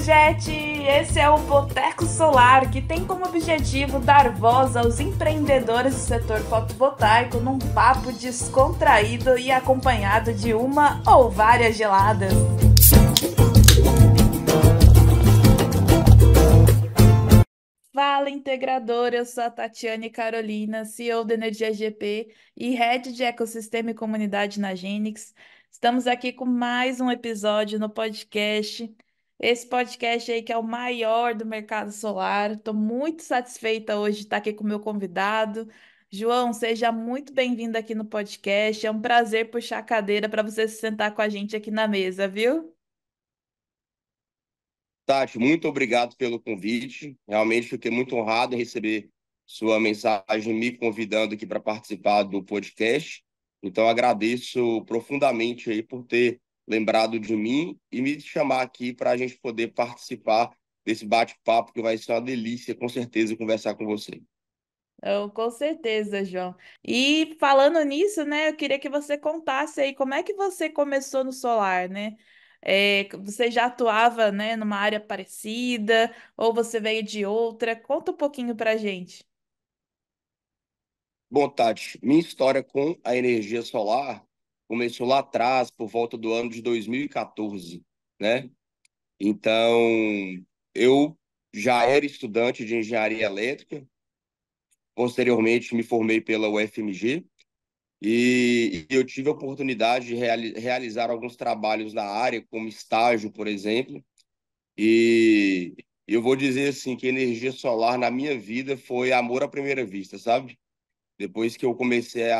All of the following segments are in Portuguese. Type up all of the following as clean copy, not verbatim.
gente! Esse é o Boteco Solar, que tem como objetivo dar voz aos empreendedores do setor fotovoltaico num papo descontraído e acompanhado de uma ou várias geladas. Fala, integradora! Eu sou a Tatiane Carolina, CEO da Energia GP e Head de Ecossistema e Comunidade na Genix. Estamos aqui com mais um episódio no podcast. Esse podcast aí que é o maior do mercado solar. Estou muito satisfeita hoje de estar aqui com o meu convidado. João, seja muito bem-vindo aqui no podcast. É um prazer puxar a cadeira para você se sentar com a gente aqui na mesa, viu? Tati, muito obrigado pelo convite. Realmente fiquei muito honrado em receber sua mensagem me convidando aqui para participar do podcast. Então agradeço profundamente aí por ter lembrado de mim e me chamar aqui para a gente poder participar desse bate-papo que vai ser uma delícia, com certeza, conversar com você. Oh, com certeza, João. E falando nisso, né, eu queria que você contasse aí como é que você começou no solar, né? Você já atuava, né, numa área parecida ou você veio de outra? Conta um pouquinho pra gente. Bom, Tati, minha história com a energia solar começou lá atrás, por volta do ano de 2014, né? Então, eu já era estudante de engenharia elétrica, posteriormente me formei pela UFMG e eu tive a oportunidade de realizar alguns trabalhos na área, como estágio, por exemplo, e eu vou dizer assim que energia solar na minha vida foi amor à primeira vista, sabe? Depois que eu comecei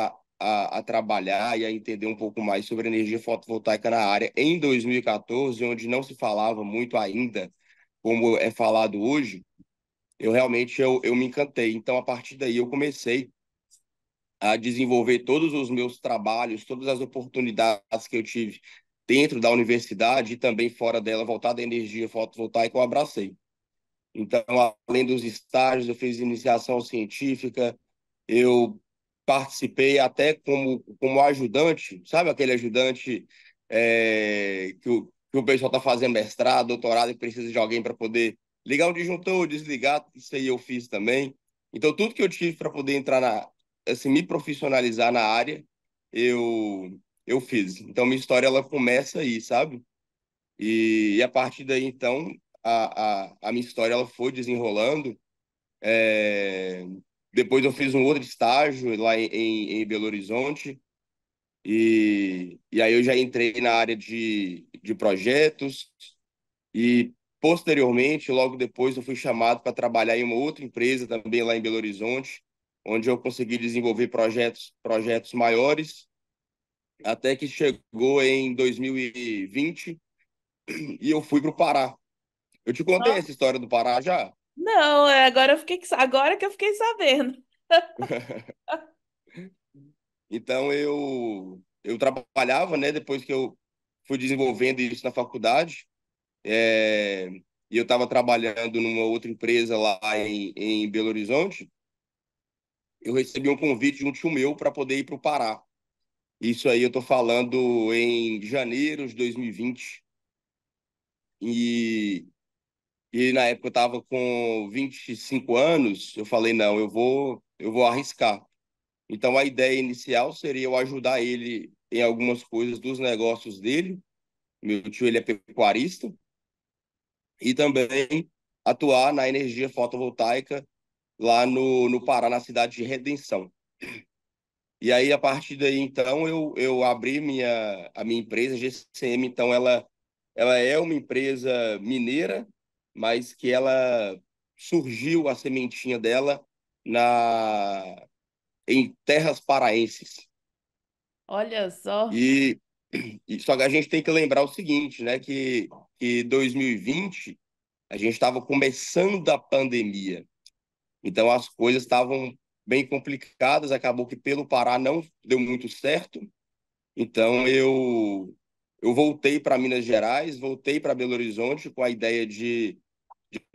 a trabalhar e a entender um pouco mais sobre energia fotovoltaica na área em 2014, onde não se falava muito ainda como é falado hoje, eu me encantei. Então, a partir daí, eu comecei a desenvolver todos os meus trabalhos, todas as oportunidades que eu tive dentro da universidade e também fora dela, voltada à energia fotovoltaica, eu abracei. Então, além dos estágios, eu fiz iniciação científica, eu participei até como ajudante, sabe aquele ajudante que o pessoal está fazendo mestrado, doutorado e precisa de alguém para poder ligar um disjuntor, desligar, isso aí eu fiz também. Então, tudo que eu tive para poder entrar assim, me profissionalizar na área, eu fiz. Então, minha história, ela começa aí, sabe? E a partir daí, então, a minha história, ela foi desenrolando. É, Depois eu fiz um outro estágio lá em Belo Horizonte e aí eu já entrei na área de projetos e posteriormente, logo depois, eu fui chamado para trabalhar em uma outra empresa também lá em Belo Horizonte, onde eu consegui desenvolver projetos maiores, até que chegou em 2020 e eu fui para o Pará. Eu te contei Ó, essa história do Pará já? não, agora que eu fiquei sabendo. Então eu trabalhava, né, depois que eu fui desenvolvendo isso na faculdade, e eu estava trabalhando numa outra empresa lá em Belo Horizonte, eu recebi um convite de um tio meu para poder ir para o Pará. Isso aí eu estou falando em janeiro de 2020. E, e na época eu estava com 25 anos, eu falei, não, eu vou arriscar. Então a ideia inicial seria eu ajudar ele em algumas coisas dos negócios dele. Meu tio, ele é pecuarista e também atuar na energia fotovoltaica lá no Pará, na cidade de Redenção. E aí, a partir daí, então, eu abri a minha empresa, GCM. Então, ela é uma empresa mineira, mas que ela surgiu, a sementinha dela, em terras paraenses. Olha só. E, só que a gente tem que lembrar o seguinte, né, que 2020 a gente estava começando a pandemia, então as coisas estavam bem complicadas. Acabou que pelo Pará não deu muito certo. Então eu voltei para Minas Gerais, voltei para Belo Horizonte com a ideia de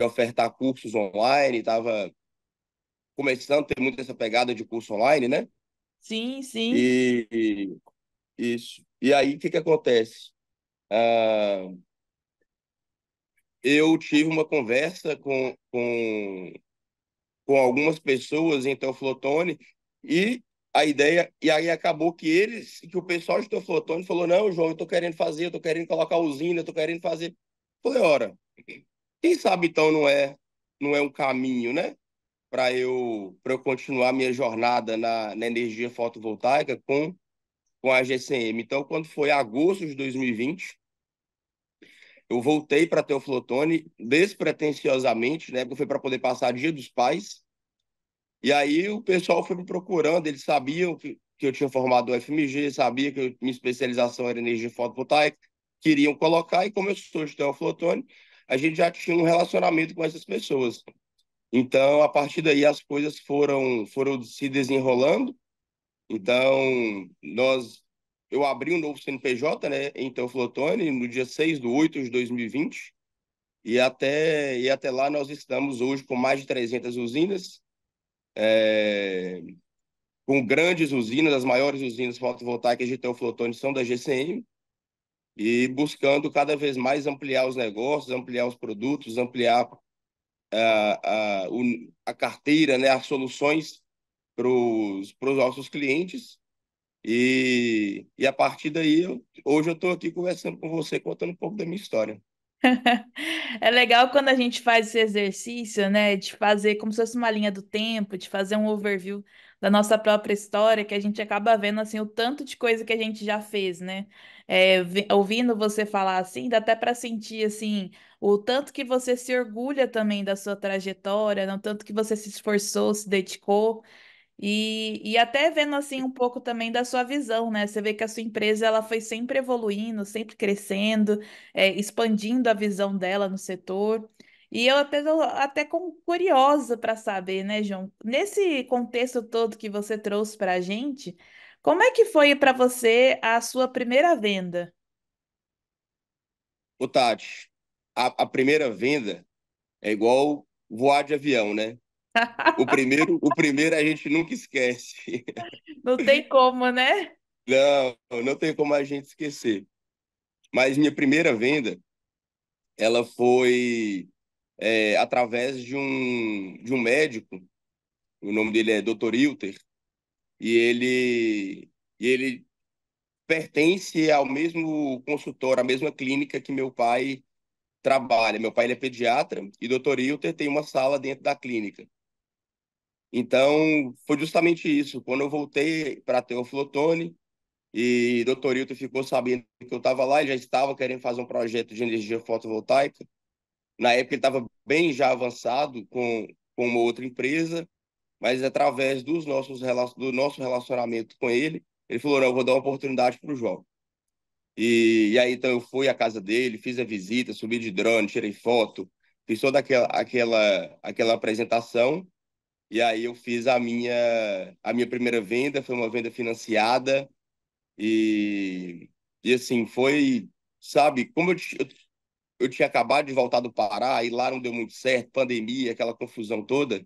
ofertar cursos online. Estava começando a ter muito essa pegada de curso online, né? Sim, sim. E isso. E aí o que que acontece? Ah, eu tive uma conversa com algumas pessoas em Teoflotone e a ideia, e aí acabou que o pessoal de Teoflotone falou, não, João, eu tô querendo fazer, eu tô querendo colocar usina, eu tô querendo fazer. Falei, ora, quem sabe então não é um caminho, né? Para eu continuar minha jornada na energia fotovoltaica com a GCM. Então, quando foi agosto de 2020, eu voltei para Teoflotone despretensiosamente, né? Porque foi para poder passar Dia dos Pais. E aí o pessoal foi me procurando, eles sabiam que eu tinha formado o FMG, sabia que minha especialização era energia fotovoltaica, queriam colocar, e como eu sou de Teoflotone, a gente já tinha um relacionamento com essas pessoas. Então, a partir daí, as coisas foram se desenrolando. Então, eu abri um novo CNPJ, né, em Teoflotone, no dia 6/8 de 2020, e até lá nós estamos hoje com mais de 300 usinas, é, com grandes usinas, as maiores usinas fotovoltaicas de Teoflotone são da GCM, e buscando cada vez mais ampliar os negócios, ampliar os produtos, ampliar a carteira, né, as soluções para os nossos clientes. E a partir daí, hoje eu estou aqui conversando com você, contando um pouco da minha história. É legal quando a gente faz esse exercício, né, de fazer como se fosse uma linha do tempo, de fazer um overview da nossa própria história, que a gente acaba vendo assim o tanto de coisa que a gente já fez, né? Ouvindo você falar assim, dá até para sentir assim o tanto que você se orgulha também da sua trajetória, né, o tanto que você se esforçou, se dedicou. E até vendo assim um pouco também da sua visão, né? Você vê que a sua empresa ela foi sempre evoluindo, sempre crescendo, expandindo a visão dela no setor. E eu até curiosa para saber, né, João? Nesse contexto todo que você trouxe para a gente, como é que foi para você a sua primeira venda? Ô, Tati, a primeira venda é igual voar de avião, né? O primeiro a gente nunca esquece. Não tem como, né? Não, não tem como a gente esquecer. Mas minha primeira venda, ela foi através de um médico, o nome dele é Dr. Ilter, e ele pertence ao mesmo consultório, à mesma clínica que meu pai trabalha. Meu pai ele é pediatra e Dr. Ilter tem uma sala dentro da clínica. Então, foi justamente isso. Quando eu voltei para Teoflotone e Dr. Ilter ficou sabendo que eu estava lá, ele já estava querendo fazer um projeto de energia fotovoltaica. Na época, ele estava bem já avançado com uma outra empresa, mas através do nosso relacionamento com ele, ele falou: não, eu vou dar uma oportunidade para o João. E aí, então, eu fui à casa dele, fiz a visita, subi de drone, tirei foto, fiz toda aquela apresentação. E aí eu fiz a minha primeira venda, foi uma venda financiada. E assim, foi, sabe, como eu tinha acabado de voltar do Pará, e lá não deu muito certo, pandemia, aquela confusão toda.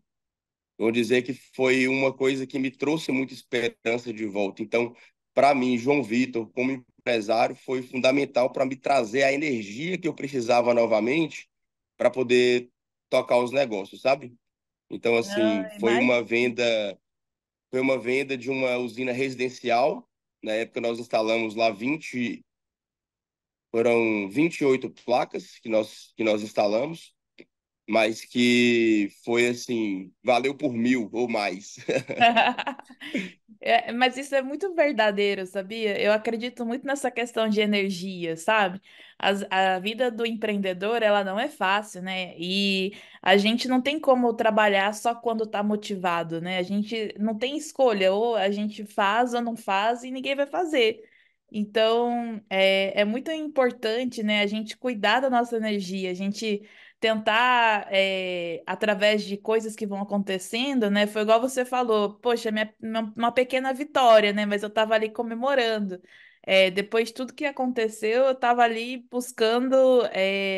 Vou dizer que foi uma coisa que me trouxe muita esperança de volta. Então, para mim, João Vitor, como empresário, foi fundamental para me trazer a energia que eu precisava novamente para poder tocar os negócios, sabe? Então, assim, Ah, foi uma venda de uma usina residencial. Na época, nós instalamos lá foram 28 placas que nós instalamos, mas que foi assim, valeu por 1.000 ou mais. Mas isso é muito verdadeiro, sabia? Eu acredito muito nessa questão de energia, sabe? A vida do empreendedor, ela não é fácil, né? E a gente não tem como trabalhar só quando tá motivado, né? A gente não tem escolha, ou a gente faz ou não faz e ninguém vai fazer. Então, é muito importante, né, a gente cuidar da nossa energia, a gente tentar, através de coisas que vão acontecendo, né? Foi igual você falou, poxa, uma pequena vitória, né? Mas eu estava ali comemorando. Depois de tudo que aconteceu, eu estava ali buscando,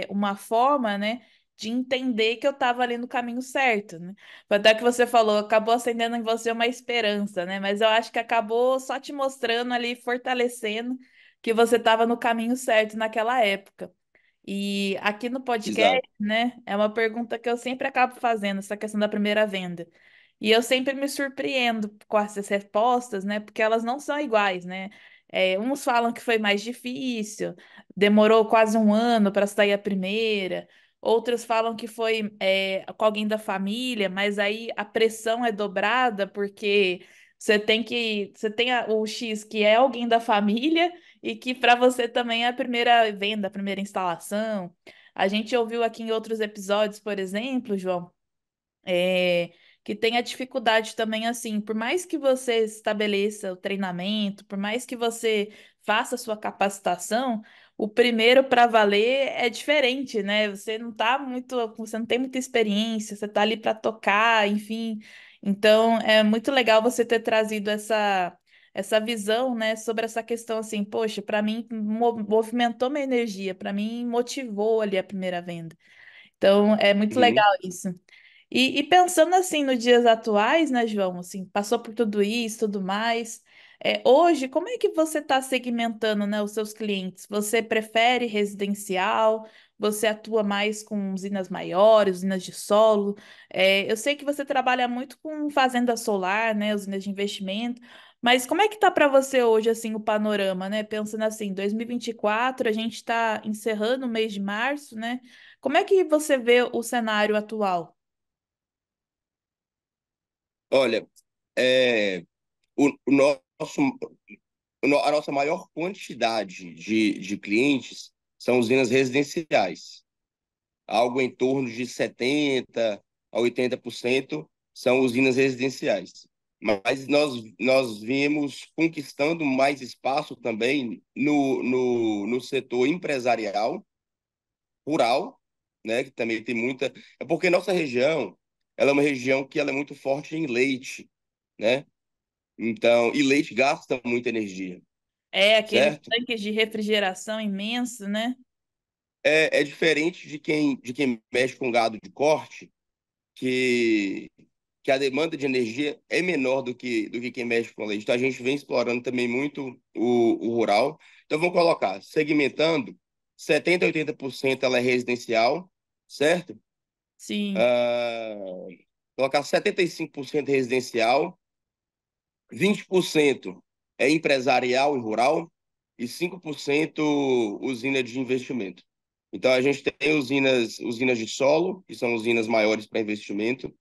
uma forma, né? De entender que eu estava ali no caminho certo, né? Foi até que você falou, acabou acendendo em você uma esperança, né? Mas eu acho que acabou só te mostrando ali, fortalecendo que você estava no caminho certo naquela época. E aqui no podcast, Exato. né, é uma pergunta que eu sempre acabo fazendo, essa questão da primeira venda. E eu sempre me surpreendo com essas respostas, né, porque elas não são iguais, né? Uns falam que foi mais difícil, demorou quase um ano para sair a primeira. Outros falam que foi, com alguém da família, mas aí a pressão é dobrada porque você tem o X que é alguém da família e que para você também é a primeira venda, a primeira instalação. A gente ouviu aqui em outros episódios, por exemplo, João, é, que tem a dificuldade também assim, por mais que você estabeleça o treinamento, por mais que você faça a sua capacitação, o primeiro para valer é diferente, né? Você não tem muita experiência, você tá ali para tocar, enfim. Então, é muito legal você ter trazido essa visão, né, sobre essa questão assim, poxa, para mim movimentou minha energia, para mim motivou ali a primeira venda. Então, é muito legal Uhum. isso. E pensando assim nos dias atuais, né, João? Assim, passou por tudo isso, tudo mais. Hoje, como é que você está segmentando, né, os seus clientes? Você prefere residencial? Você atua mais com usinas maiores, usinas de solo? Eu sei que você trabalha muito com fazenda solar, né, usinas de investimento. Mas como é que tá para você hoje, assim, o panorama, né? Pensando assim, 2024, a gente está encerrando o mês de março, né? Como é que você vê o cenário atual? Olha, é, o nosso, a nossa maior quantidade de clientes são usinas residenciais. Algo em torno de 70 a 80% são usinas residenciais. Mas nós vimos conquistando mais espaço também no setor empresarial, rural, né, que também tem muita. É porque nossa região, ela é uma região que ela é muito forte em leite, né? Então, e leite gasta muita energia, É aqueles certo? tanques de refrigeração imenso, né? É diferente de quem mexe com gado de corte, que, que a demanda de energia é menor do que quem mexe com leite. Então, a gente vem explorando também muito o rural. Então, vamos colocar, segmentando, 70 a 80% ela é residencial, certo? Sim, Ah, colocar 75% residencial, 20% é empresarial e rural e 5% usina de investimento. Então, a gente tem usinas de solo, que são usinas maiores para investimento.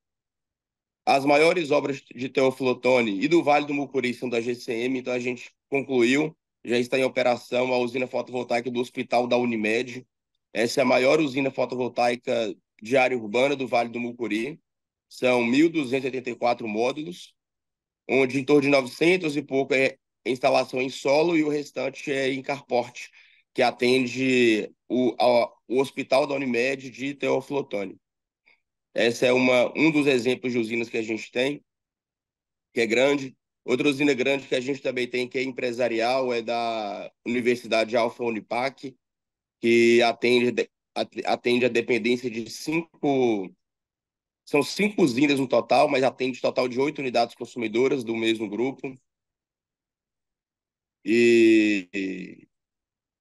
As maiores obras de Teoflotone e do Vale do Mucuri são da GCM, então a gente concluiu, já está em operação a usina fotovoltaica do Hospital da Unimed. Essa é a maior usina fotovoltaica de área urbana do Vale do Mucuri. São 1.284 módulos, onde em torno de 900 e pouco é instalação em solo e o restante é em carporte, que atende o Hospital da Unimed de Teoflotone. Essa é um dos exemplos de usinas que a gente tem, que é grande. Outra usina grande que a gente também tem, que é empresarial, é da Universidade Alfa Unipac, que atende a dependência de cinco. São 5 usinas no total, mas atende total de 8 unidades consumidoras do mesmo grupo. E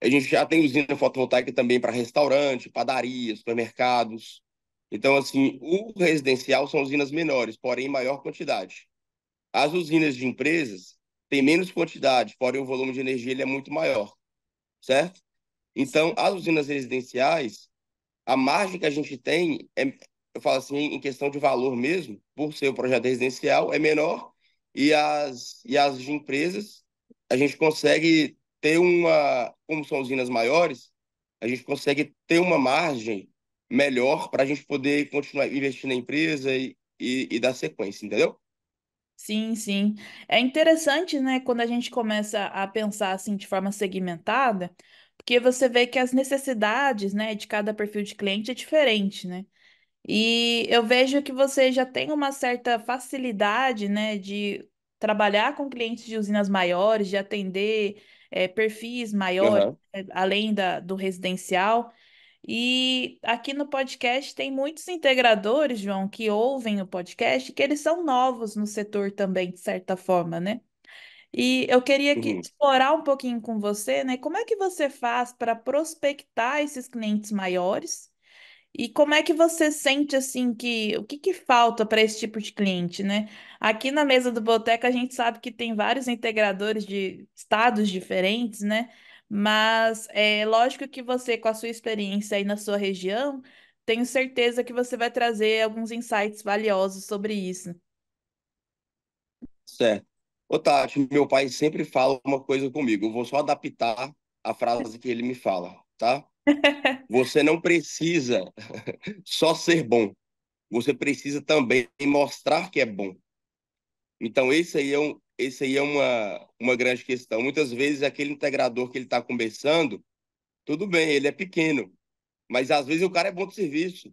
a gente já tem usina fotovoltaica também para restaurante, padaria, supermercados. Então, assim, o residencial são usinas menores, porém em maior quantidade. As usinas de empresas têm menos quantidade, porém o volume de energia ele é muito maior, certo? Então, as usinas residenciais, a margem que a gente tem, eu falo assim, em questão de valor mesmo, por ser um projeto residencial, é menor, e as de empresas, a gente consegue ter como são usinas maiores, a gente consegue ter uma margem melhor para a gente poder continuar investindo na empresa e dar sequência, entendeu? sim, sim. É interessante, né, quando a gente começa a pensar assim de forma segmentada, porque você vê que as necessidades, né, de cada perfil de cliente é diferente, né? E eu vejo que você já tem uma certa facilidade, né, de trabalhar com clientes de usinas maiores, de atender perfis maiores, Aham. além do residencial. E aqui no podcast tem muitos integradores, João, que ouvem o podcast, que eles são novos no setor também, de certa forma, né? E eu queria Uhum. explorar um pouquinho com você, né? Como é que você faz para prospectar esses clientes maiores? E como é que você sente assim que o que que falta para esse tipo de cliente, né? Aqui na mesa do Boteca a gente sabe que tem vários integradores de estados diferentes, né? Mas é lógico que você, com a sua experiência aí na sua região, tenho certeza que você vai trazer alguns insights valiosos sobre isso. Certo. Ô, Tati, meu pai sempre fala uma coisa comigo. Eu vou só adaptar a frase que ele me fala, tá? Você não precisa só ser bom. Você precisa também mostrar que é bom. Então, esse aí é uma grande questão. Muitas vezes, aquele integrador que ele está começando, tudo bem, ele é pequeno, mas às vezes o cara é bom de serviço.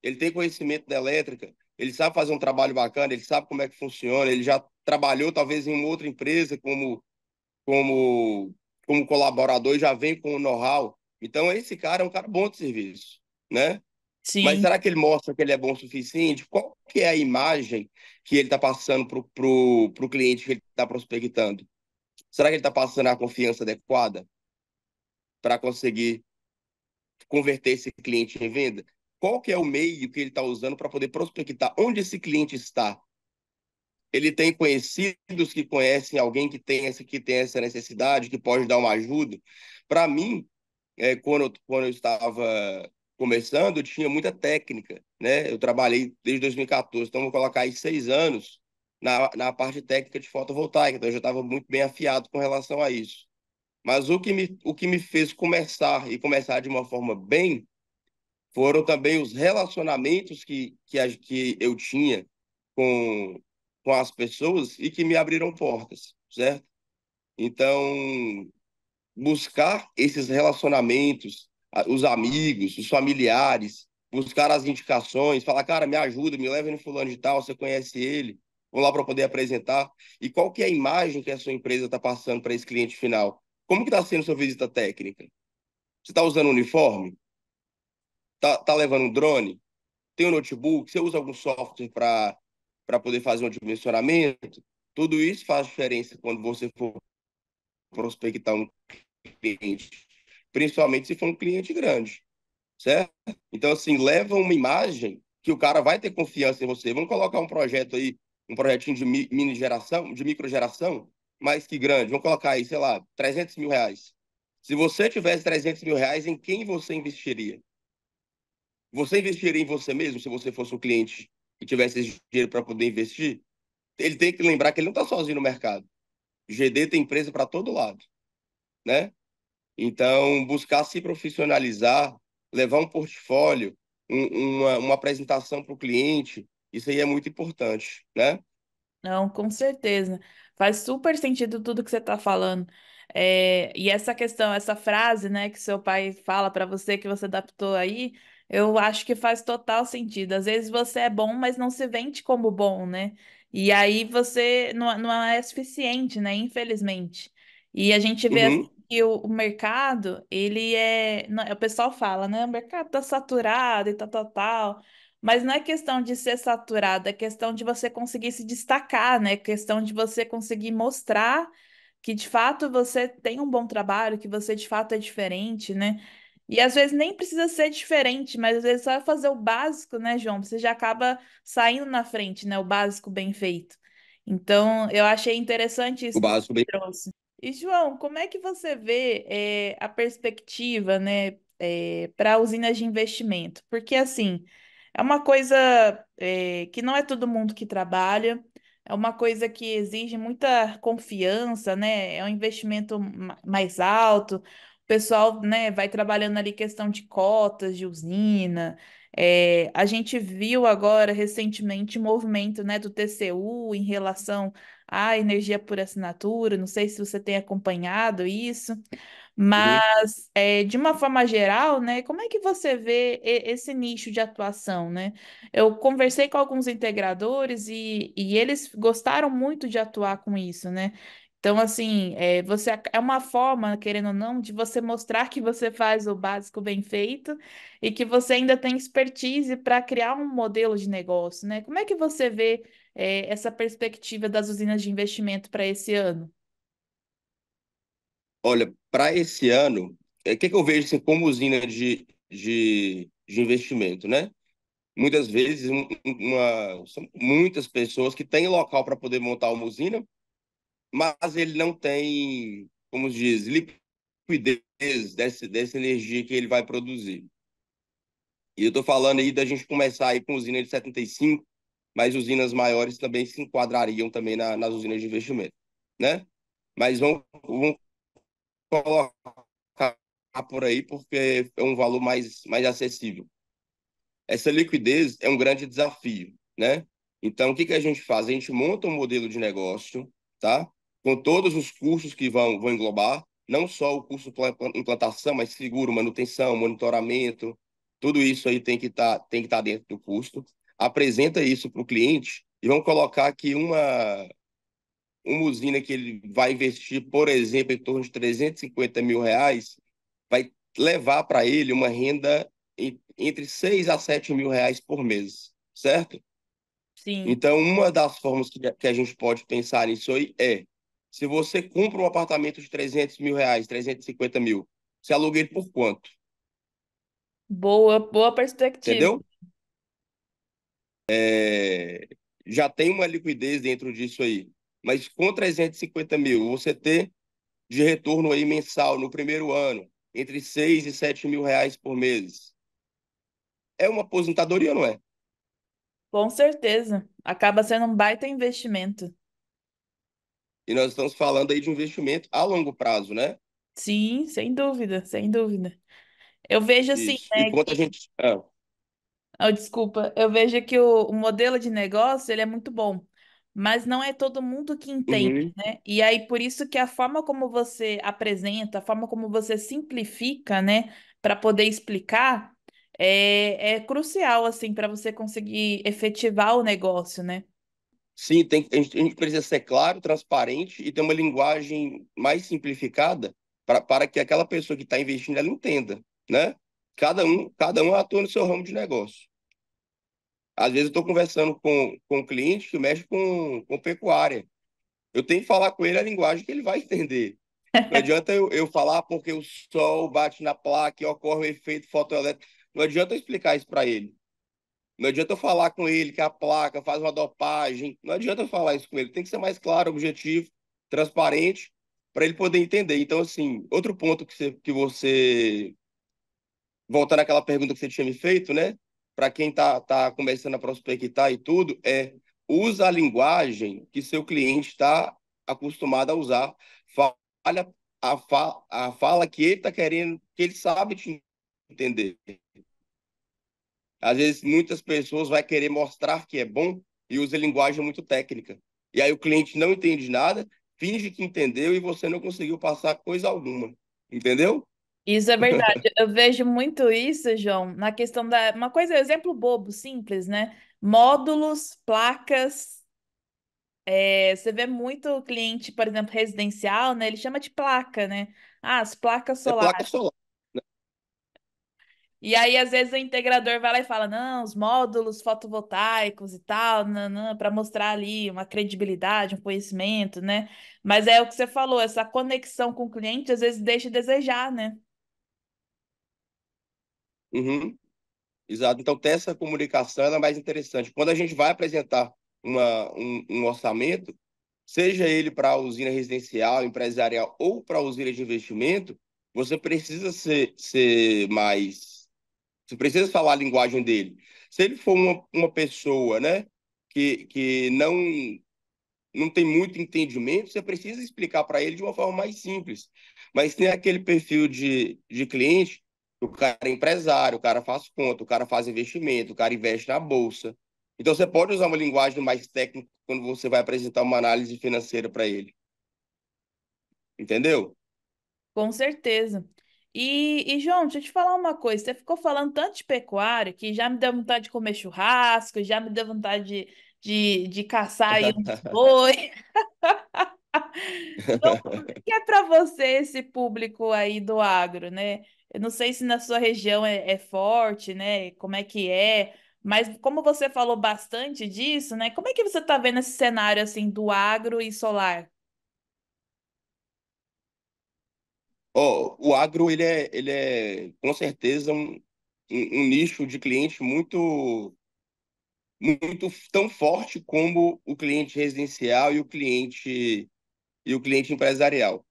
Ele tem conhecimento da elétrica, ele sabe fazer um trabalho bacana, ele sabe como é que funciona, ele já trabalhou talvez em uma outra empresa como, como colaborador e já vem com o know-how. Então, esse cara é um cara bom de serviço, né? Mas Sim. será que ele mostra que ele é bom o suficiente? Qual que é a imagem que ele está passando pro cliente que ele está prospectando? Será que ele está passando a confiança adequada para conseguir converter esse cliente em venda? Qual que é o meio que ele está usando para poder prospectar? Onde esse cliente está? Ele tem conhecidos que conhecem alguém que tem essa necessidade, que pode dar uma ajuda? Para mim, quando eu estava começando, eu tinha muita técnica, né? Eu trabalhei desde 2014, então vou colocar aí 6 anos na parte técnica de fotovoltaica, então eu já estava muito bem afiado com relação a isso. Mas o que me fez começar e começar de uma forma bem foram também os relacionamentos que eu tinha com, com as pessoas e que me abriram portas, certo? Então, buscar esses relacionamentos, os amigos, os familiares, buscar as indicações, falar, cara, me ajuda, me leva no fulano de tal, você conhece ele, vamos lá para poder apresentar. E qual que é a imagem que a sua empresa está passando para esse cliente final? Como que está sendo sua visita técnica? Você está usando uniforme? Tá levando um drone? Tem um notebook? Você usa algum software para poder fazer um dimensionamento? Tudo isso faz diferença quando você for prospectar um cliente, principalmente se for um cliente grande, certo? Então, assim, leva uma imagem que o cara vai ter confiança em você. Vamos colocar um projeto aí, um projetinho de mini geração, de micro geração, mais que grande. Vamos colocar aí, sei lá, R$ 300 mil. Se você tivesse R$ 300 mil, em quem você investiria? Você investiria em você mesmo se você fosse um cliente e tivesse esse dinheiro para poder investir? Ele tem que lembrar que ele não está sozinho no mercado. GD tem empresa para todo lado, né? Então, buscar se profissionalizar, levar um portfólio, uma apresentação para o cliente, isso aí é muito importante, né? Não, com certeza. Faz super sentido tudo que você está falando. É, e essa questão, essa frase, né, que seu pai fala para você, que você adaptou aí, eu acho que faz total sentido. Às vezes você é bom, mas não se vende como bom, né? E aí você não é suficiente, né? Infelizmente. E a gente vê assim, Uhum, que o mercado, ele é. O pessoal fala, né? O mercado está saturado e tal, tal, tal. Mas não é questão de ser saturado, é questão de você conseguir se destacar, né? É questão de você conseguir mostrar que de fato você tem um bom trabalho, que você de fato é diferente, né? E às vezes nem precisa ser diferente, mas às vezes só fazer o básico, né, João? Você já acaba saindo na frente, né? O básico bem feito. Então, eu achei interessante o isso que você básico bem. trouxe. E, João, como é que você vê a perspectiva, né, para usinas de investimento? Porque, assim, é uma coisa que não é todo mundo que trabalha, é uma coisa que exige muita confiança, né? É um investimento mais alto. O pessoal, né, vai trabalhando ali questão de cotas de usina. É, a gente viu agora recentemente o movimento, né, do TCU em relação à energia por assinatura. Não sei se você tem acompanhado isso. Uhum. Mas, de uma forma geral, né, como é que você vê esse nicho de atuação, né? Eu conversei com alguns integradores e eles gostaram muito de atuar com isso, né? Então, assim, é uma forma, querendo ou não, de você mostrar que você faz o básico bem feito e que você ainda tem expertise para criar um modelo de negócio, né? Como é que você vê, essa perspectiva das usinas de investimento para esse ano? Olha, para esse ano, o que que eu vejo assim, como usina de investimento, né? Muitas vezes, são muitas pessoas que têm local para poder montar uma usina, mas ele não tem, como se diz, liquidez dessa energia que ele vai produzir. E eu estou falando aí da gente começar aí com usina de 75, mas usinas maiores também se enquadrariam também nas usinas de investimento, né? Mas vamos colocar por aí porque é um valor mais acessível. Essa liquidez é um grande desafio, né? Então, o que que a gente faz? A gente monta um modelo de negócio, tá? Com todos os custos que vão englobar, não só o custo de implantação, mas seguro, manutenção, monitoramento, tudo isso aí tem que estar dentro do custo. Apresenta isso para o cliente e vamos colocar aqui uma usina que ele vai investir, por exemplo, em torno de R$ 350 mil, vai levar para ele uma renda entre R$ 6 a R$ 7 mil por mês, certo? Sim, Então, uma das formas que a gente pode pensar nisso aí é, se você compra um apartamento de R$ 300 mil, 350 mil, você aluga ele por quanto? boa, boa perspectiva. Entendeu? Já tem uma liquidez dentro disso aí. Mas com 350 mil, você ter de retorno aí mensal no primeiro ano, entre R$ 6 e R$ 7 mil por mês. É uma aposentadoria, não é? Com certeza. Acaba sendo um baita investimento. E nós estamos falando aí de um investimento a longo prazo, né? Sim, sem dúvida, sem dúvida. Eu vejo assim, Isso. né, Enquanto a gente. oh, desculpa, eu vejo que o modelo de negócio ele é muito bom, mas não é todo mundo que entende, Uhum. né? E aí por isso que a forma como você apresenta, a forma como você simplifica, né, para poder explicar, é crucial assim para você conseguir efetivar o negócio, né? Sim, a gente precisa ser claro, transparente e ter uma linguagem mais simplificada para que aquela pessoa que está investindo ela entenda, né? Cada um atua no seu ramo de negócio. Às vezes eu estou conversando com um cliente que mexe com pecuária. Eu tenho que falar com ele a linguagem que ele vai entender. Não adianta eu falar porque o sol bate na placa e ocorre o efeito fotoelétrico. Não adianta eu explicar isso para ele. Não adianta eu falar com ele que a placa faz uma dopagem. Não adianta eu falar isso com ele. Tem que ser mais claro, objetivo, transparente, para ele poder entender. Então, assim, outro ponto voltando àquela pergunta que você tinha me feito, né? Para quem tá começando a prospectar e tudo, usa a linguagem que seu cliente está acostumado a usar. Fala a fala que ele está querendo, que ele sabe te entender. Às vezes, muitas pessoas vão querer mostrar que é bom e usa linguagem muito técnica. E aí o cliente não entende nada, finge que entendeu e você não conseguiu passar coisa alguma. Entendeu? Isso é verdade. Eu vejo muito isso, João, na questão da uma coisa, exemplo bobo, simples, né? Módulos, placas. Você vê muito cliente, por exemplo, residencial, né? Ele chama de placa, né? Ah, as placas É placa solares. solar. E aí, às vezes, o integrador vai lá e fala, não, os módulos fotovoltaicos e tal, para mostrar ali uma credibilidade, um conhecimento, né? Mas é o que você falou, essa conexão com o cliente às vezes deixa a desejar, né? Uhum, exato. Então, ter essa comunicação ela é mais interessante. Quando a gente vai apresentar um orçamento, seja ele para usina residencial, empresarial ou para usina de investimento, você precisa ser mais. Você precisa falar a linguagem dele. Se ele for uma pessoa, né, que não tem muito entendimento, você precisa explicar para ele de uma forma mais simples. Mas tem aquele perfil de cliente, o cara é empresário, o cara faz conta, o cara faz investimento, o cara investe na bolsa. Então você pode usar uma linguagem mais técnica quando você vai apresentar uma análise financeira para ele. Entendeu? Com certeza. João, deixa eu te falar uma coisa. Você ficou falando tanto de pecuária que já me deu vontade de comer churrasco, já me deu vontade de caçar aí uns boi. Então, como que é para você esse público aí do agro, né? Eu não sei se na sua região é forte, né? Como é que é? Mas como você falou bastante disso, né? Como é que você está vendo esse cenário assim do agro e solar? Ó, o agro, ele é com certeza um nicho de cliente muito tão forte como o cliente residencial e o cliente empresarial.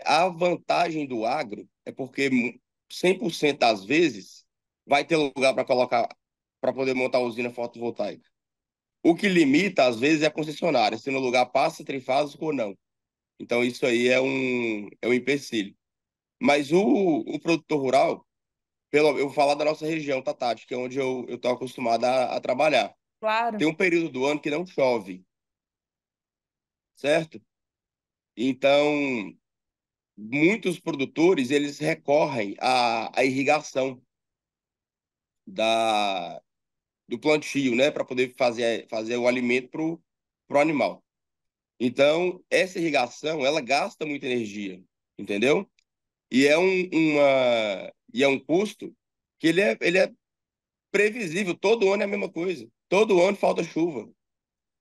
A vantagem do agro é porque 100% das vezes vai ter lugar para colocar, para poder montar a usina fotovoltaica. O que limita, às vezes, é a concessionária, se no lugar passa trifásico ou não. Então, isso aí é um empecilho. Mas o produtor rural, eu vou falar da nossa região, tá, Tati, que é onde eu estou acostumado a trabalhar. Claro. Tem um período do ano que não chove, certo? Então, muitos produtores, eles recorrem à irrigação da, do plantio, né, para poder fazer o alimento para o animal. Então, essa irrigação, ela gasta muita energia, entendeu? E é um custo que ele é previsível. Todo ano é a mesma coisa. Todo ano falta chuva.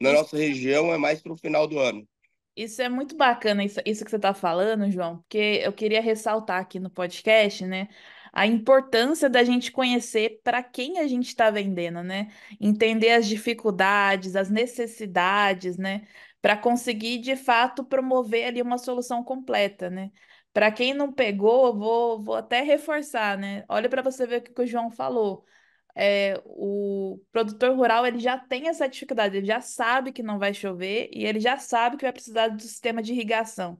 Na Isso nossa região é mais para o final do ano. Isso é muito bacana, isso que você está falando, João, porque eu queria ressaltar aqui no podcast, né, a importância da gente conhecer para quem a gente está vendendo, né? Entender as dificuldades, as necessidades, né? Para conseguir, de fato, promover ali uma solução completa, né? Para quem não pegou, vou até reforçar, né? Olha para você ver o que o João falou. O produtor rural ele já tem essa dificuldade, ele já sabe que não vai chover e ele já sabe que vai precisar do sistema de irrigação.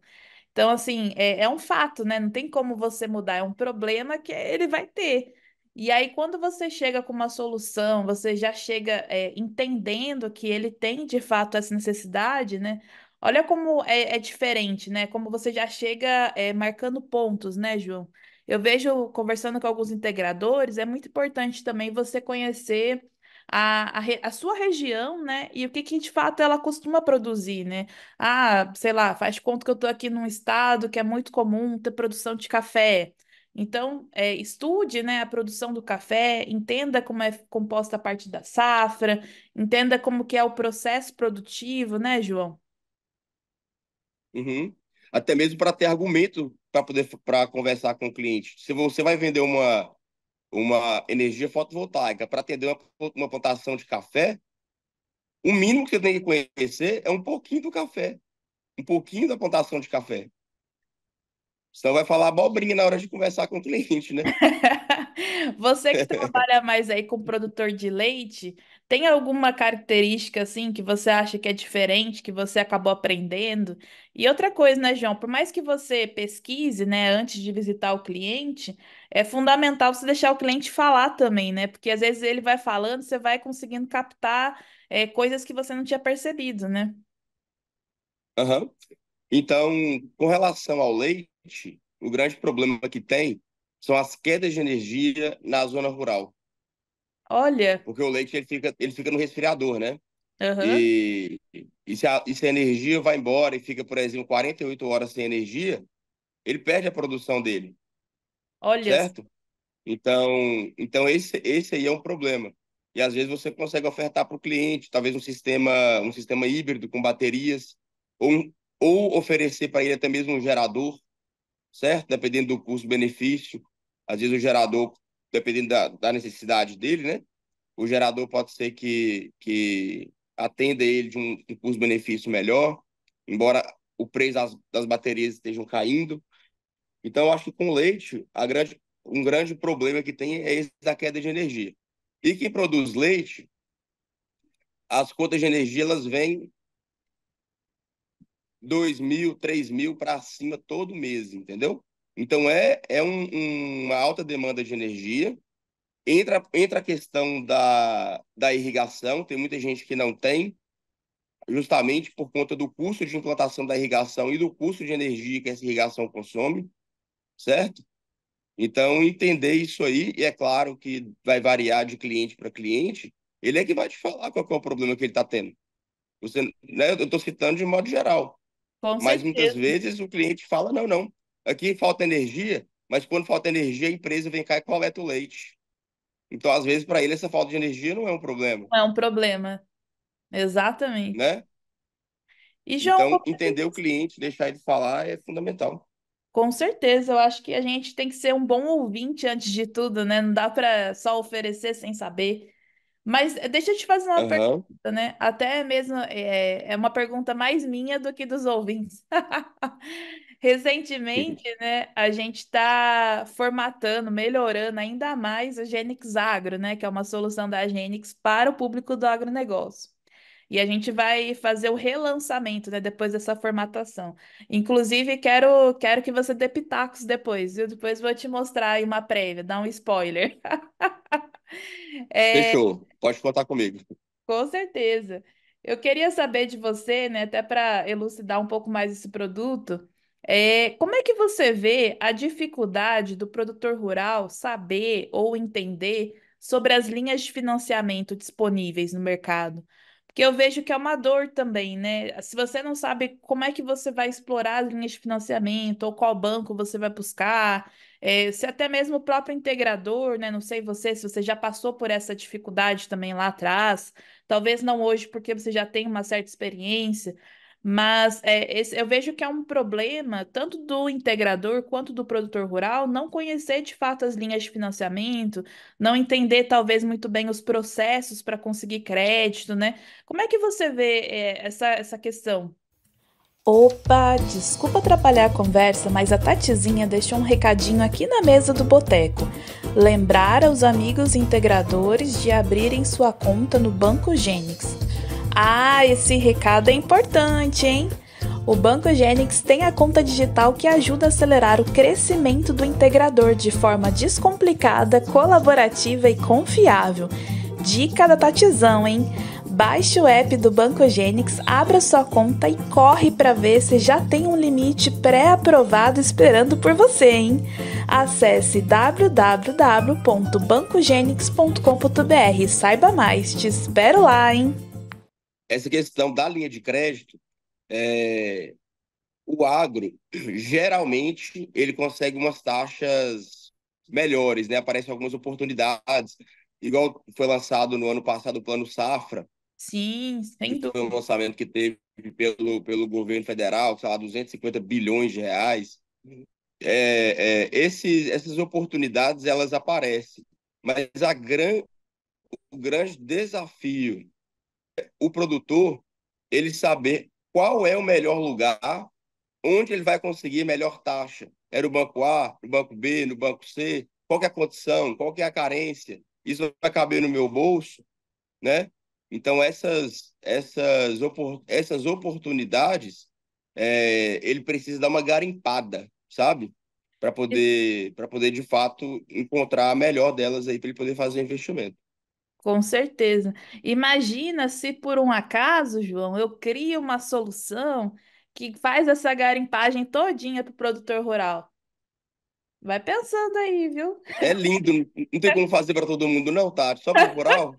Então, assim, é um fato, né? Não tem como você mudar, é um problema que ele vai ter. E aí, quando você chega com uma solução, você já chega, entendendo que ele tem de fato essa necessidade, né? Olha como é diferente, né? Como você já chega, marcando pontos, né, João? Eu vejo, conversando com alguns integradores, é muito importante também você conhecer a sua região, né? E o que de fato ela costuma produzir, né? Ah, sei lá, faz de conta que eu estou aqui num estado que é muito comum ter produção de café. Então, estude, né, a produção do café, entenda como é composta a parte da safra, entenda como que é o processo produtivo, né, João? Uhum. Até mesmo para ter argumento para conversar com o cliente. Se você vai vender uma energia fotovoltaica para atender uma plantação de café, o mínimo que você tem que conhecer é um pouquinho do café, um pouquinho da plantação de café. Senão vai falar abobrinha na hora de conversar com o cliente, né? Você que trabalha mais aí com produtor de leite, tem alguma característica assim que você acha que é diferente, que você acabou aprendendo? E outra coisa, né, João? Por mais que você pesquise, né, antes de visitar o cliente, é fundamental você deixar o cliente falar também, né? Porque às vezes ele vai falando, você vai conseguindo captar, coisas que você não tinha percebido, né? Aham. Então, com relação ao leite, o grande problema que tem são as quedas de energia na zona rural, Olha, porque o leite ele fica no resfriador, né? aham, E se a energia vai embora e fica, por exemplo, 48 horas sem energia, ele perde a produção dele, olha, certo? Então esse aí é um problema. E às vezes você consegue ofertar para o cliente, talvez um sistema híbrido com baterias, ou oferecer para ele até mesmo um gerador, certo? Dependendo do custo-benefício. Às vezes o gerador, dependendo da necessidade dele, né? O gerador pode ser que atenda ele de um custo-benefício melhor, embora o preço das baterias estejam caindo. Então, eu acho que com o leite, um grande problema que tem é esse da queda de energia. E quem produz leite, as contas de energia elas vêm 2.000, 3.000 para cima todo mês, entendeu? Então, uma alta demanda de energia. Entra a questão da irrigação, tem muita gente que não tem, justamente por conta do custo de implantação da irrigação e do custo de energia que essa irrigação consome, certo? Então, entender isso aí, e é claro que vai variar de cliente para cliente, ele é que vai te falar qual que é o problema que ele está tendo. Eu estou citando de modo geral, com mas muitas certeza. vezes o cliente fala, não, não, aqui falta energia, mas quando falta energia, a empresa vem cá e coleta o leite. Então, às vezes, para ele, essa falta de energia não é um problema, Não é um problema. Exatamente. né? E, João, Então, entender o cliente, deixar ele falar é fundamental. Com certeza, eu acho que a gente tem que ser um bom ouvinte antes de tudo, né? Não dá para só oferecer sem saber. Mas deixa eu te fazer uma pergunta, Aham, né? Até mesmo é uma pergunta mais minha do que dos ouvintes. Recentemente, né, a gente está formatando, melhorando ainda mais a Genix Agro, né? Que é uma solução da Genix para o público do agronegócio. E a gente vai fazer o relançamento, né, depois dessa formatação. Inclusive, quero que você dê pitacos depois, viu? Depois vou te mostrar aí uma prévia, dar um spoiler. É, fechou. Pode contar comigo. com certeza. Eu queria saber de você, né, até para elucidar um pouco mais esse produto, como é que você vê a dificuldade do produtor rural saber ou entender sobre as linhas de financiamento disponíveis no mercado? Porque eu vejo que é uma dor também, né? Se você não sabe como é que você vai explorar as linhas de financiamento ou qual banco você vai buscar, se até mesmo o próprio integrador, né? Não sei você, se você já passou por essa dificuldade também lá atrás. Talvez não hoje, porque você já tem uma certa experiência, mas eu vejo que é um problema tanto do integrador quanto do produtor rural não conhecer de fato as linhas de financiamento, não entender talvez muito bem os processos para conseguir crédito, né? Como é que você vê, essa questão? Opa, desculpa atrapalhar a conversa, mas a Tatizinha deixou um recadinho aqui na mesa do boteco. Lembrar aos amigos integradores de abrirem sua conta no Banco Gênix. Ah, esse recado é importante, hein? O Banco Gênix tem a conta digital que ajuda a acelerar o crescimento do integrador de forma descomplicada, colaborativa e confiável. Dica da Tatizão, hein? Baixe o app do Banco Gênix, abra sua conta e corre para ver se já tem um limite pré-aprovado esperando por você, hein? Acesse www.bancogenix.com.br e saiba mais. Te espero lá, hein? Essa questão da linha de crédito, é, o agro, geralmente, ele consegue umas taxas melhores, né? Aparecem algumas oportunidades, igual foi lançado no ano passado o Plano Safra, Sim, sem que foi um dúvida. lançamento que teve pelo governo federal, sei lá, 250 bilhões de reais. Essas oportunidades, elas aparecem, mas o grande desafio, o produtor, ele saber qual é o melhor lugar onde ele vai conseguir melhor taxa. É no banco A, no banco B, no banco C? Qual que é a condição? Qual que é a carência? Isso vai caber no meu bolso, né? Então, essas oportunidades, ele precisa dar uma garimpada, sabe? Para poder, de fato, encontrar a melhor delas aí, para ele poder fazer investimento. Com certeza. Imagina se por um acaso, João, eu crio uma solução que faz essa garimpagem todinha para o produtor rural. Vai pensando aí, viu? É lindo, não tem como fazer para todo mundo, não, Tati, só para o rural.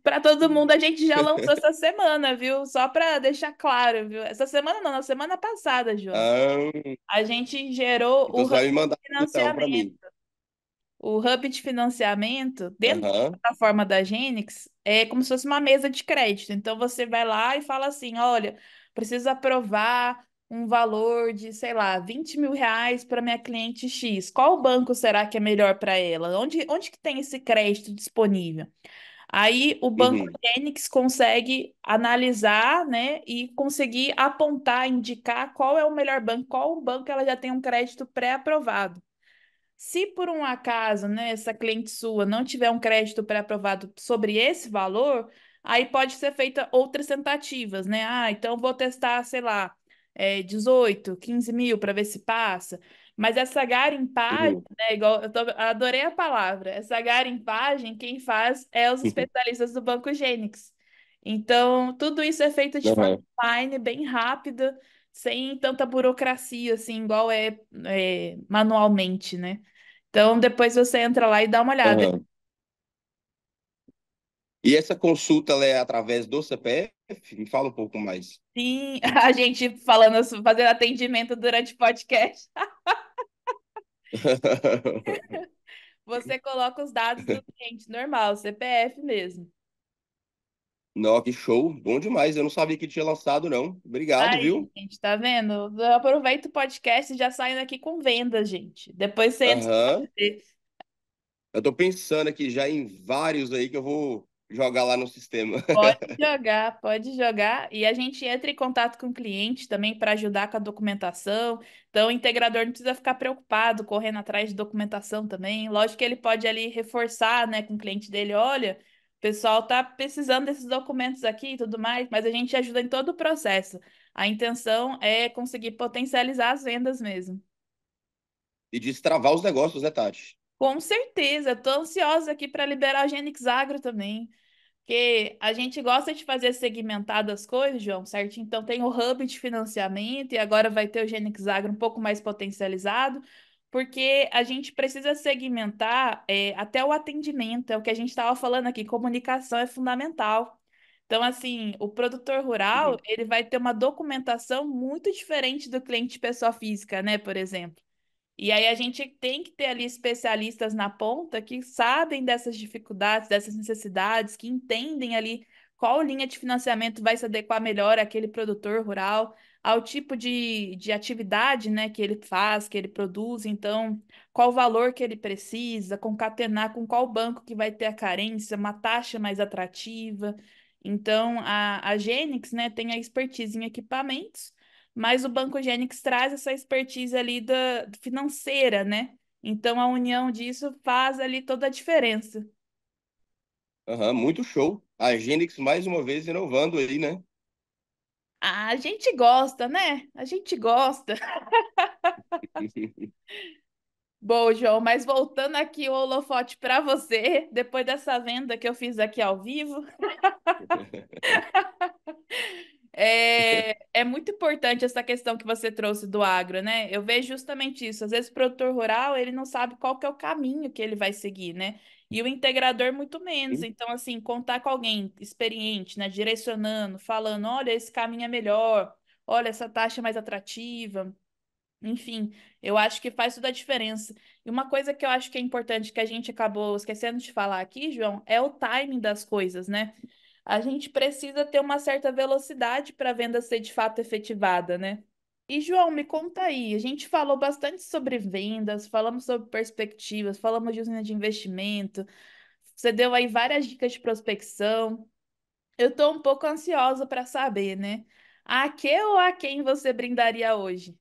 Para todo mundo, a gente já lançou essa semana, viu? Só para deixar claro, viu? Essa semana não, na semana passada, João. Ah, A gente gerou então você vai me mandar então para financiamento. mim. O hub de financiamento, dentro da Aham, plataforma da Genix, é como se fosse uma mesa de crédito. Então, você vai lá e fala assim: olha, preciso aprovar um valor de, sei lá, R$ 20.000 para minha cliente X. Qual banco será que é melhor para ela? Onde que tem esse crédito disponível? Aí, o Banco uhum, Genix consegue analisar, né, e conseguir apontar, indicar qual é o melhor banco, qual banco ela já tem um crédito pré-aprovado. Se por um acaso, né, essa cliente sua não tiver um crédito pré-aprovado sobre esse valor, aí pode ser feita outras tentativas, né? Ah, então vou testar, sei lá, 18, 15 mil para ver se passa. Mas essa garimpagem, uhum, né, igual adorei a palavra, essa garimpagem, quem faz é os uhum, especialistas do Banco Gênix. Então, tudo isso é feito de forma aham, online, bem rápida, sem tanta burocracia, assim, igual manualmente, né? Então, depois você entra lá e dá uma olhada. aham. E essa consulta ela é através do CPF? Me fala um pouco mais. Sim, a gente falando, fazendo atendimento durante o podcast. Você coloca os dados do cliente normal, CPF mesmo. Não, que show, bom demais. Eu não sabia que tinha lançado, não. Obrigado, Aí, viu? gente, tá vendo? Aproveita o podcast e já saindo aqui com venda, gente. Depois você entra. Aham. Eu tô pensando aqui já em vários aí que eu vou jogar lá no sistema. Pode jogar, pode jogar. E a gente entra em contato com o cliente também para ajudar com a documentação. Então, o integrador não precisa ficar preocupado, correndo atrás de documentação também. Lógico que ele pode ali reforçar, né, com o cliente dele, olha, o pessoal tá precisando desses documentos aqui e tudo mais, mas a gente ajuda em todo o processo. A intenção é conseguir potencializar as vendas mesmo. E destravar os negócios, né, Tati? Com certeza, tô ansiosa aqui para liberar a Genix Agro também. Porque a gente gosta de fazer segmentado as coisas, João, certo? Então tem o hub de financiamento e agora vai ter o Genix Agro um pouco mais potencializado, porque a gente precisa segmentar até o atendimento, é o que a gente estava falando aqui, comunicação é fundamental. Então, assim, o produtor rural, Uhum. ele vai ter uma documentação muito diferente do cliente pessoa física, né, por exemplo. E aí a gente tem que ter ali especialistas na ponta que sabem dessas dificuldades, dessas necessidades, que entendem ali qual linha de financiamento vai se adequar melhor àquele produtor rural, ao tipo de atividade, né, que ele faz, que ele produz, então, qual o valor que ele precisa, concatenar com qual banco que vai ter a carência, uma taxa mais atrativa. Então, a Genix, né, tem a expertise em equipamentos, mas o Banco Gênix traz essa expertise ali da financeira, né? Então a união disso faz ali toda a diferença. Aham, muito show. A Genix mais uma vez inovando aí, né? A gente gosta, né? A gente gosta. Bom, João, mas voltando aqui o holofote para você, depois dessa venda que eu fiz aqui ao vivo, é muito importante essa questão que você trouxe do agro, né? Eu vejo justamente isso. Às vezes o produtor rural, ele não sabe qual que é o caminho que ele vai seguir, né? E o integrador muito menos. Então, assim, contar com alguém experiente, né? Direcionando, falando, olha, esse caminho é melhor, olha, essa taxa é mais atrativa. Enfim, eu acho que faz toda a diferença. E uma coisa que eu acho que é importante, que a gente acabou esquecendo de falar aqui, João, é o timing das coisas, né? A gente precisa ter uma certa velocidade para a venda ser de fato efetivada, né? E, João, me conta aí. A gente falou bastante sobre vendas, falamos sobre perspectivas, falamos de usina de investimento. Você deu aí várias dicas de prospecção. Eu estou um pouco ansiosa para saber, né? A que ou a quem você brindaria hoje?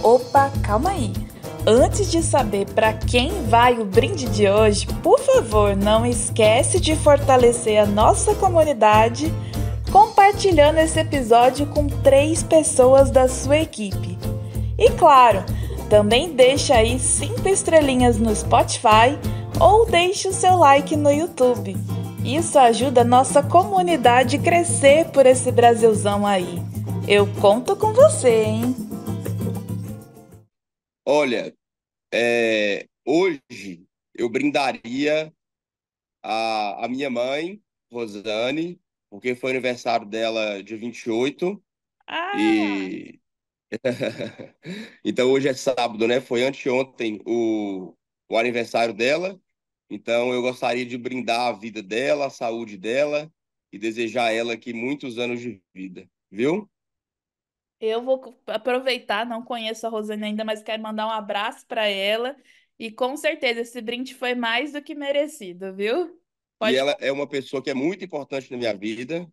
Opa, calma aí. Antes de saber para quem vai o brinde de hoje, por favor, não esquece de fortalecer a nossa comunidade compartilhando esse episódio com 3 pessoas da sua equipe. E claro, também deixa aí 5 estrelinhas no Spotify ou deixe o seu like no YouTube. Isso ajuda a nossa comunidade a crescer por esse Brasilzão aí. Eu conto com você, hein? Olha, hoje eu brindaria a minha mãe, Rosane, porque foi aniversário dela dia 28 Ah, e então hoje é sábado, né? Foi anteontem o aniversário dela. Então eu gostaria de brindar a vida dela, a saúde dela e desejar a ela aqui muitos anos de vida, viu? eu vou aproveitar, não conheço a Rosane ainda, mas quero mandar um abraço para ela. E com certeza esse brinde foi mais do que merecido, viu? E Pode. ela é uma pessoa que é muito importante na minha vida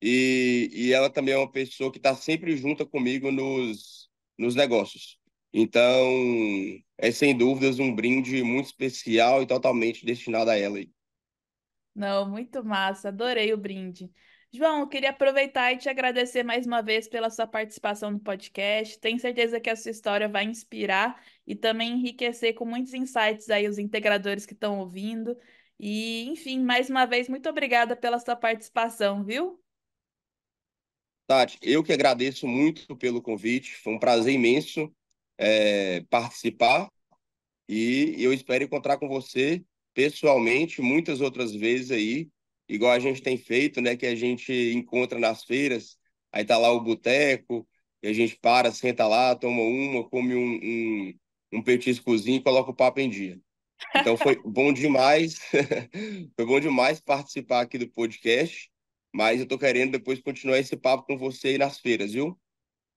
e ela também é uma pessoa que está sempre junto comigo nos negócios. Então, é sem dúvidas um brinde muito especial e totalmente destinado a ela. Não, muito massa, adorei o brinde. João, eu queria aproveitar e te agradecer mais uma vez pela sua participação no podcast. Tenho certeza que a sua história vai inspirar e também enriquecer com muitos insights aí os integradores que estão ouvindo. E, enfim, mais uma vez, muito obrigada pela sua participação, viu? Tati, eu que agradeço muito pelo convite, foi um prazer imenso participar e eu espero encontrar com você pessoalmente muitas outras vezes aí, igual a gente tem feito, né, que a gente encontra nas feiras, aí tá lá o boteco, e a gente para, senta lá, toma uma, come um petiscozinho e coloca o papo em dia. Então foi bom demais, foi bom demais participar aqui do podcast, mas eu tô querendo depois continuar esse papo com você aí nas feiras, viu?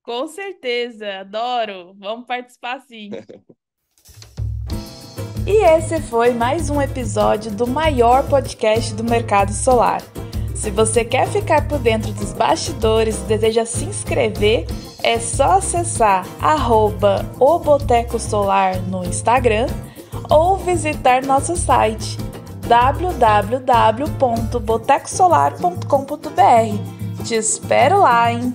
Com certeza, adoro. Vamos participar sim. E esse foi mais um episódio do maior podcast do mercado solar. Se você quer ficar por dentro dos bastidores e deseja se inscrever, é só acessar @o Boteco Solar no Instagram ou visitar nosso site www.botecosolar.com.br. Te espero lá, hein?